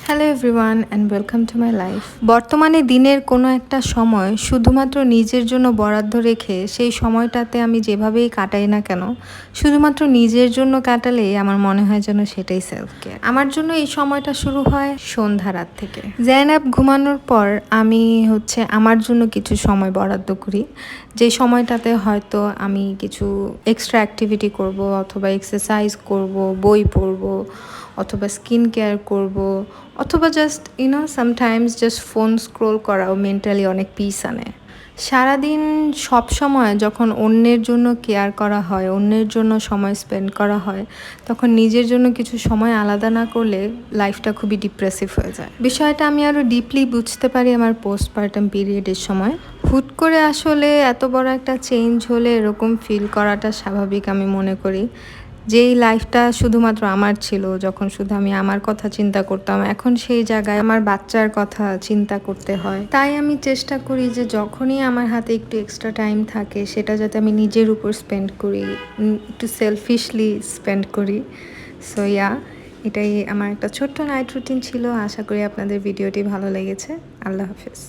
Hello everyone and welcome to my life. বর্তমানে দিনের কোনো একটা সময় শুধুমাত্র নিজের জন্য বরাদ্দ রেখে সেই সময়টাতে আমি যেভাবেই কাটাই না কেন, শুধুমাত্র নিজের জন্য কাটালেই আমার মনে হয় যেন সেটাই সেলফ কেয়ার। আমার জন্য এই সময়টা শুরু হয় সন্ধ্যা রাত থেকে। জেনাব ঘুমানোর পর আমি আমার জন্য কিছু সময় বরাদ্দ করি, যে সময়টাতে হয়তো আমি কিছু এক্সট্রা অ্যাক্টিভিটি করব, অথবা এক্সারসাইজ করব, বই পড়ব, অথবা স্কিন কেয়ার করব, অথবা just sometimes just phone scroll করাও মেন্টালি অনেক পিস আনে। সারাদিন সব সময় যখন অন্যের জন্য কেয়ার করা হয়, অন্যের জন্য সময় স্পেন্ড করা হয়, তখন নিজের জন্য কিছু সময় আলাদা না করলে লাইফটা খুবই ডিপ্রেসিভ হয়ে যায়। বিষয়টা আমি আরও ডিপলি বুঝতে পারি আমার পোস্টপার্টাম পিরিয়ডের সময়। হুট করে আসলে এত বড় একটা চেঞ্জ হলে এরকম ফিল করাটা স্বাভাবিক আমি মনে করি। যেই লাইফটা শুধুমাত্র আমার ছিল, যখন শুধু আমি আমার কথা চিন্তা করতাম, এখন সেই জায়গায় আমার বাচ্চার কথা চিন্তা করতে হয়। তাই আমি চেষ্টা করি যে যখনই আমার হাতে একটু এক্সট্রা টাইম থাকে, সেটা যাতে আমি নিজের উপর স্পেন্ড করি, একটু সেলফিশলি স্পেন্ড করি। সো এটাই আমার একটা ছোট্ট নাইট রুটিন ছিল। আশা করি আপনাদের ভিডিওটি ভালো লেগেছে। আল্লাহ হাফেজ।